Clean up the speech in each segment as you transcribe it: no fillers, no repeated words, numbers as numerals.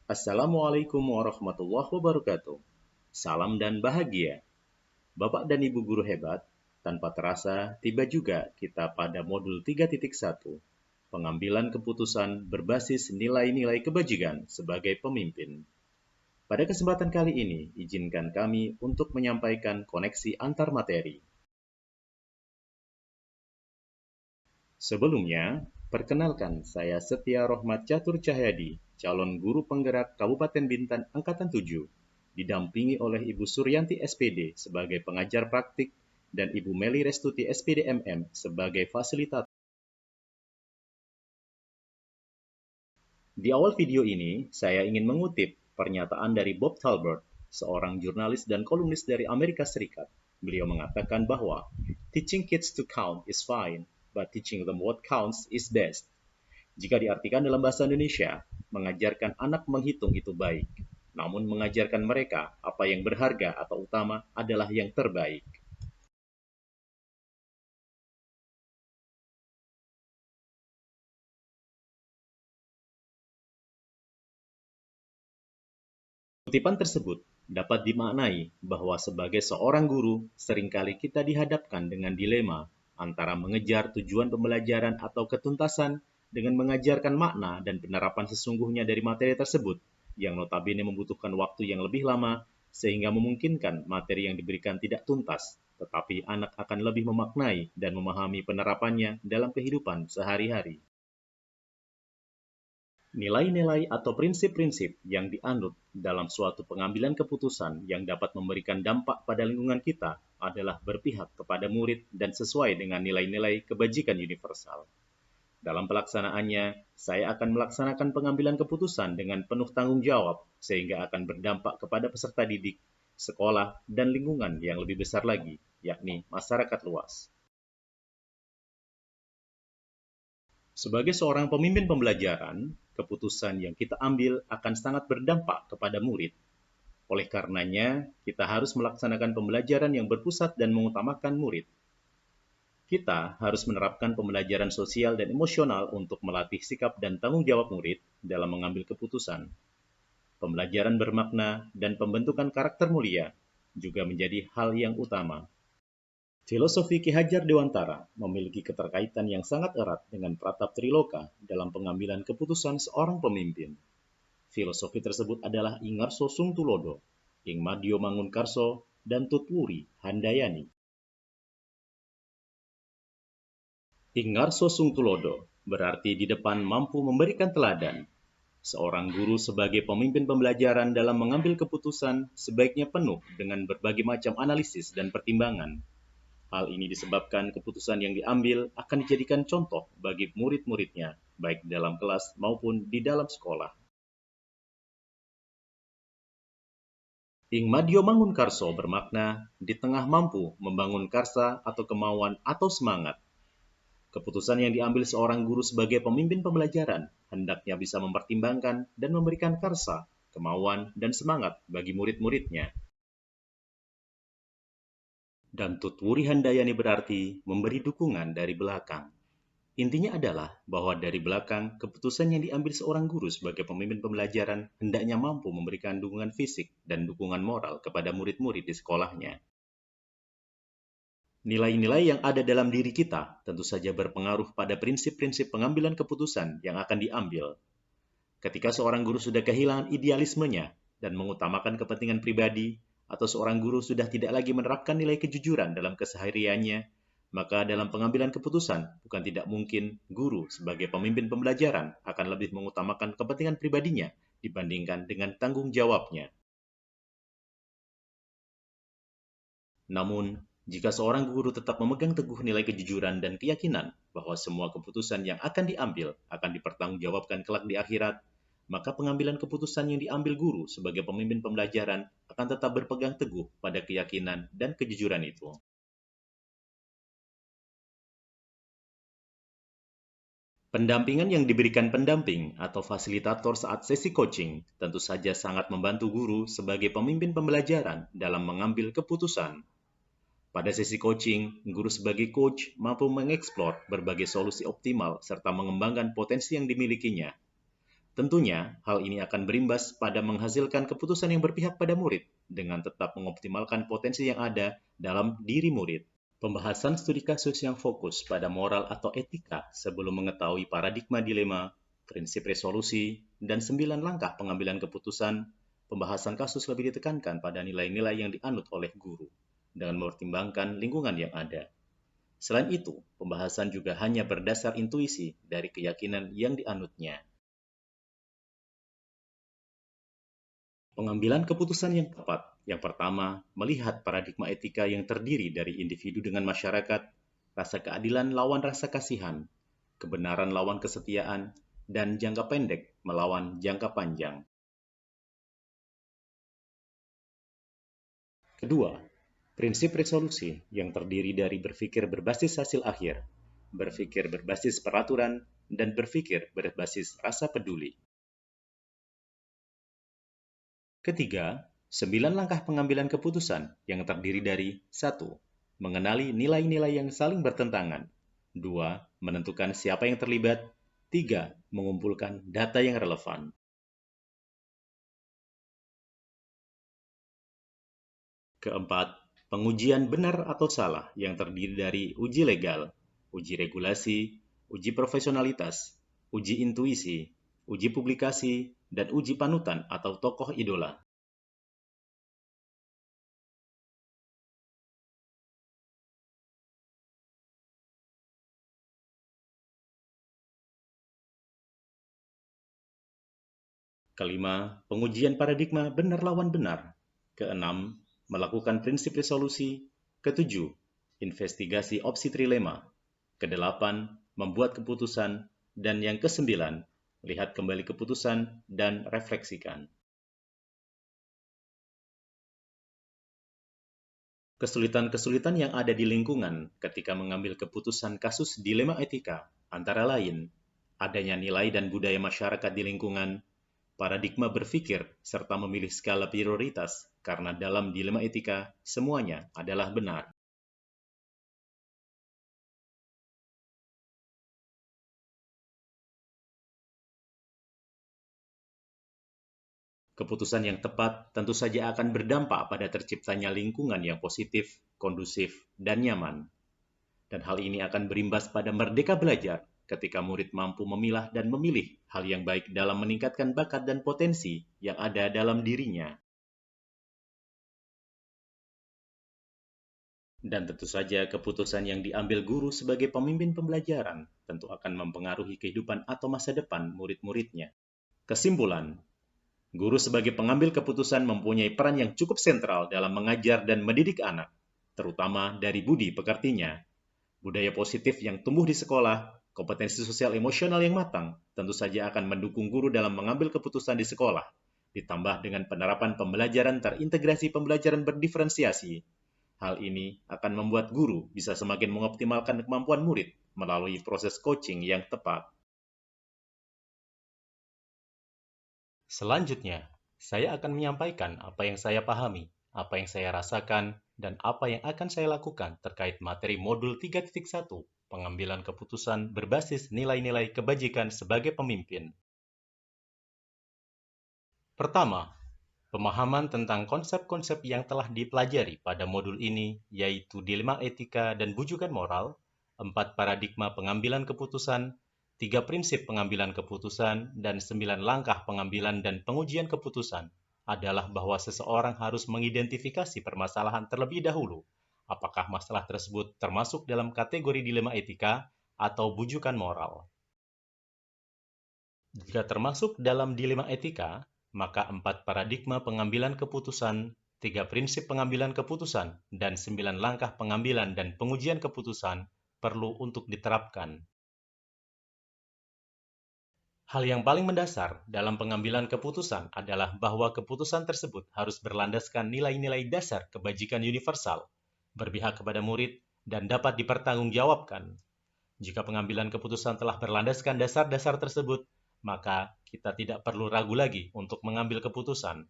Assalamualaikum warahmatullahi wabarakatuh. Salam dan bahagia. Bapak dan Ibu guru hebat, tanpa terasa tiba juga kita pada modul 3.1, pengambilan keputusan berbasis nilai-nilai kebajikan sebagai pemimpin. Pada kesempatan kali ini, izinkan kami untuk menyampaikan koneksi antar materi. Sebelumnya, perkenalkan saya Setia Rohmat Catur Cahyadi, calon guru penggerak Kabupaten Bintan Angkatan 7, didampingi oleh Ibu Suryanti SPD sebagai pengajar praktik dan Ibu Meli Restuti SPD MM sebagai fasilitator. Di awal video ini, saya ingin mengutip pernyataan dari Bob Talbert, seorang jurnalis dan kolumnis dari Amerika Serikat. Beliau mengatakan bahwa teaching kids to count is fine, but teaching them what counts is best. Jika diartikan dalam bahasa Indonesia, mengajarkan anak menghitung itu baik. Namun mengajarkan mereka apa yang berharga atau utama adalah yang terbaik. Kutipan tersebut dapat dimaknai bahwa sebagai seorang guru, seringkali kita dihadapkan dengan dilema antara mengejar tujuan pembelajaran atau ketuntasan dengan mengajarkan makna dan penerapan sesungguhnya dari materi tersebut, yang notabene membutuhkan waktu yang lebih lama sehingga memungkinkan materi yang diberikan tidak tuntas, tetapi anak akan lebih memaknai dan memahami penerapannya dalam kehidupan sehari-hari. Nilai-nilai atau prinsip-prinsip yang dianut dalam suatu pengambilan keputusan yang dapat memberikan dampak pada lingkungan kita adalah berpihak kepada murid dan sesuai dengan nilai-nilai kebajikan universal. Dalam pelaksanaannya, saya akan melaksanakan pengambilan keputusan dengan penuh tanggung jawab sehingga akan berdampak kepada peserta didik, sekolah, dan lingkungan yang lebih besar lagi, yakni masyarakat luas. Sebagai seorang pemimpin pembelajaran, keputusan yang kita ambil akan sangat berdampak kepada murid. Oleh karenanya, kita harus melaksanakan pembelajaran yang berpusat dan mengutamakan murid. Kita harus menerapkan pembelajaran sosial dan emosional untuk melatih sikap dan tanggung jawab murid dalam mengambil keputusan. Pembelajaran bermakna dan pembentukan karakter mulia juga menjadi hal yang utama. Filosofi Ki Hajar Dewantara memiliki keterkaitan yang sangat erat dengan Pratap Triloka dalam pengambilan keputusan seorang pemimpin. Filosofi tersebut adalah Ingarso Sung Tulodo, Ing Madyo Mangunkarso, dan Tutwuri Handayani. Ingarso Sung Tulodo berarti di depan mampu memberikan teladan. Seorang guru sebagai pemimpin pembelajaran dalam mengambil keputusan sebaiknya penuh dengan berbagai macam analisis dan pertimbangan. Hal ini disebabkan keputusan yang diambil akan dijadikan contoh bagi murid-muridnya, baik dalam kelas maupun di dalam sekolah. Ing Madyo Mangunkarso bermakna di tengah mampu membangun karsa atau kemauan atau semangat. Keputusan yang diambil seorang guru sebagai pemimpin pembelajaran hendaknya bisa mempertimbangkan dan memberikan karsa, kemauan, dan semangat bagi murid-muridnya. Dan Tutwuri Handayani berarti memberi dukungan dari belakang. Intinya adalah bahwa dari belakang, keputusan yang diambil seorang guru sebagai pemimpin pembelajaran hendaknya mampu memberikan dukungan fisik dan dukungan moral kepada murid-murid di sekolahnya. Nilai-nilai yang ada dalam diri kita tentu saja berpengaruh pada prinsip-prinsip pengambilan keputusan yang akan diambil. Ketika seorang guru sudah kehilangan idealismenya dan mengutamakan kepentingan pribadi, atau seorang guru sudah tidak lagi menerapkan nilai kejujuran dalam kesehariannya, maka dalam pengambilan keputusan bukan tidak mungkin guru sebagai pemimpin pembelajaran akan lebih mengutamakan kepentingan pribadinya dibandingkan dengan tanggung jawabnya. Namun, jika seorang guru tetap memegang teguh nilai kejujuran dan keyakinan bahwa semua keputusan yang akan diambil akan dipertanggungjawabkan kelak di akhirat, maka pengambilan keputusan yang diambil guru sebagai pemimpin pembelajaran akan tetap berpegang teguh pada keyakinan dan kejujuran itu. Pendampingan yang diberikan pendamping atau fasilitator saat sesi coaching tentu saja sangat membantu guru sebagai pemimpin pembelajaran dalam mengambil keputusan. Pada sesi coaching, guru sebagai coach mampu mengeksplor berbagai solusi optimal serta mengembangkan potensi yang dimilikinya. Tentunya, hal ini akan berimbas pada menghasilkan keputusan yang berpihak pada murid dengan tetap mengoptimalkan potensi yang ada dalam diri murid. Pembahasan studi kasus yang fokus pada moral atau etika sebelum mengetahui paradigma dilema, prinsip resolusi, dan 9 langkah pengambilan keputusan, pembahasan kasus lebih ditekankan pada nilai-nilai yang dianut oleh guru dengan mempertimbangkan lingkungan yang ada. Selain itu, pembahasan juga hanya berdasar intuisi dari keyakinan yang dianutnya. Pengambilan keputusan yang tepat. Yang pertama, melihat paradigma etika yang terdiri dari individu dengan masyarakat, rasa keadilan lawan rasa kasihan, kebenaran lawan kesetiaan, dan jangka pendek melawan jangka panjang. Kedua, prinsip resolusi yang terdiri dari berpikir berbasis hasil akhir, berpikir berbasis peraturan, dan berpikir berbasis rasa peduli. Ketiga, 9 langkah pengambilan keputusan yang terdiri dari 1. Mengenali nilai-nilai yang saling bertentangan. 2. Menentukan siapa yang terlibat. 3. Mengumpulkan data yang relevan. Keempat, pengujian benar atau salah yang terdiri dari uji legal, uji regulasi, uji profesionalitas, uji intuisi, uji publikasi, dan uji panutan atau tokoh idola. Kelima, pengujian paradigma benar lawan benar. Keenam, melakukan prinsip resolusi. Ketujuh, investigasi opsi trilema. Kedelapan, membuat keputusan. Dan yang kesembilan, lihat kembali keputusan dan refleksikan. Kesulitan-kesulitan yang ada di lingkungan ketika mengambil keputusan kasus dilema etika antara lain adanya nilai dan budaya masyarakat di lingkungan, paradigma berpikir, serta memilih skala prioritas, karena dalam dilema etika, semuanya adalah benar. Keputusan yang tepat tentu saja akan berdampak pada terciptanya lingkungan yang positif, kondusif, dan nyaman. Dan hal ini akan berimbas pada merdeka belajar ketika murid mampu memilah dan memilih hal yang baik dalam meningkatkan bakat dan potensi yang ada dalam dirinya. Dan tentu saja keputusan yang diambil guru sebagai pemimpin pembelajaran tentu akan mempengaruhi kehidupan atau masa depan murid-muridnya. Kesimpulan, guru sebagai pengambil keputusan mempunyai peran yang cukup sentral dalam mengajar dan mendidik anak, terutama dari budi pekertinya. Budaya positif yang tumbuh di sekolah, kompetensi sosial emosional yang matang, tentu saja akan mendukung guru dalam mengambil keputusan di sekolah, ditambah dengan penerapan pembelajaran terintegrasi pembelajaran berdiferensiasi. Hal ini akan membuat guru bisa semakin mengoptimalkan kemampuan murid melalui proses coaching yang tepat. Selanjutnya, saya akan menyampaikan apa yang saya pahami, apa yang saya rasakan, dan apa yang akan saya lakukan terkait materi modul 3.1, pengambilan keputusan berbasis nilai-nilai kebajikan sebagai pemimpin. Pertama, pemahaman tentang konsep-konsep yang telah dipelajari pada modul ini, yaitu dilema etika dan bujukan moral, 4 paradigma pengambilan keputusan, 3 prinsip pengambilan keputusan, dan 9 langkah pengambilan dan pengujian keputusan, adalah bahwa seseorang harus mengidentifikasi permasalahan terlebih dahulu, apakah masalah tersebut termasuk dalam kategori dilema etika atau bujukan moral. Jika termasuk dalam dilema etika, maka 4 paradigma pengambilan keputusan, 3 prinsip pengambilan keputusan, dan 9 langkah pengambilan dan pengujian keputusan perlu untuk diterapkan. Hal yang paling mendasar dalam pengambilan keputusan adalah bahwa keputusan tersebut harus berlandaskan nilai-nilai dasar kebajikan universal, berpihak kepada murid, dan dapat dipertanggungjawabkan. Jika pengambilan keputusan telah berlandaskan dasar-dasar tersebut, maka kita tidak perlu ragu lagi untuk mengambil keputusan.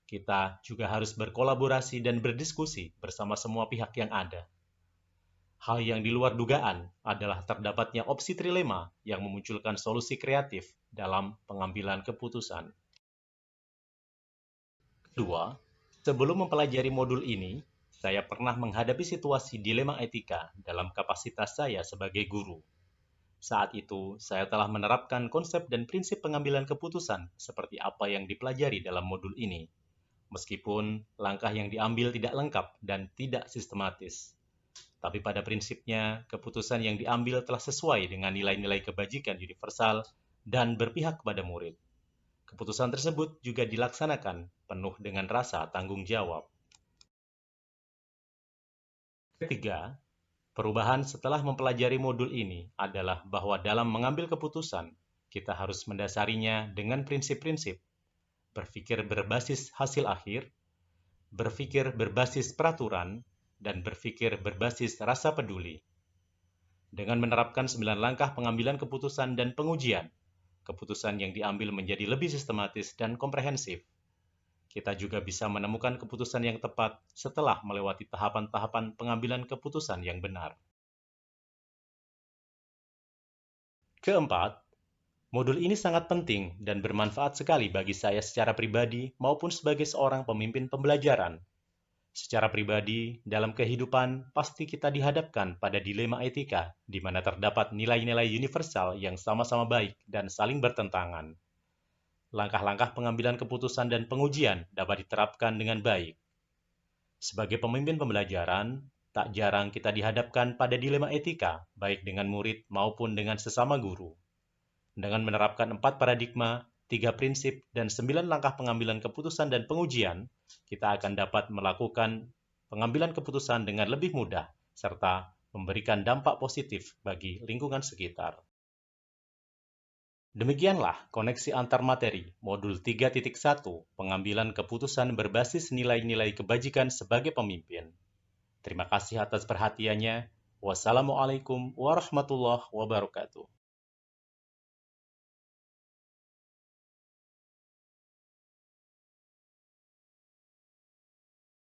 Kita juga harus berkolaborasi dan berdiskusi bersama semua pihak yang ada. Hal yang di luar dugaan adalah terdapatnya opsi trilema yang memunculkan solusi kreatif dalam pengambilan keputusan. Kedua, sebelum mempelajari modul ini, saya pernah menghadapi situasi dilema etika dalam kapasitas saya sebagai guru. Saat itu, saya telah menerapkan konsep dan prinsip pengambilan keputusan seperti apa yang dipelajari dalam modul ini, meskipun langkah yang diambil tidak lengkap dan tidak sistematis. Tapi pada prinsipnya, keputusan yang diambil telah sesuai dengan nilai-nilai kebajikan universal dan berpihak kepada murid. Keputusan tersebut juga dilaksanakan penuh dengan rasa tanggung jawab. Ketiga, perubahan setelah mempelajari modul ini adalah bahwa dalam mengambil keputusan, kita harus mendasarinya dengan prinsip-prinsip, berpikir berbasis hasil akhir, berpikir berbasis peraturan, dan berpikir berbasis rasa peduli. Dengan menerapkan 9 langkah pengambilan keputusan dan pengujian, keputusan yang diambil menjadi lebih sistematis dan komprehensif. Kita juga bisa menemukan keputusan yang tepat setelah melewati tahapan-tahapan pengambilan keputusan yang benar. Keempat, modul ini sangat penting dan bermanfaat sekali bagi saya secara pribadi maupun sebagai seorang pemimpin pembelajaran. Secara pribadi, dalam kehidupan pasti kita dihadapkan pada dilema etika, di mana terdapat nilai-nilai universal yang sama-sama baik dan saling bertentangan. Langkah-langkah pengambilan keputusan dan pengujian dapat diterapkan dengan baik. Sebagai pemimpin pembelajaran, tak jarang kita dihadapkan pada dilema etika, baik dengan murid maupun dengan sesama guru. Dengan menerapkan 4 paradigma, 3 prinsip, dan 9 langkah pengambilan keputusan dan pengujian, kita akan dapat melakukan pengambilan keputusan dengan lebih mudah, serta memberikan dampak positif bagi lingkungan sekitar. Demikianlah koneksi antar materi modul 3.1 pengambilan keputusan berbasis nilai-nilai kebajikan sebagai pemimpin. Terima kasih atas perhatiannya. Wassalamualaikum warahmatullahi wabarakatuh.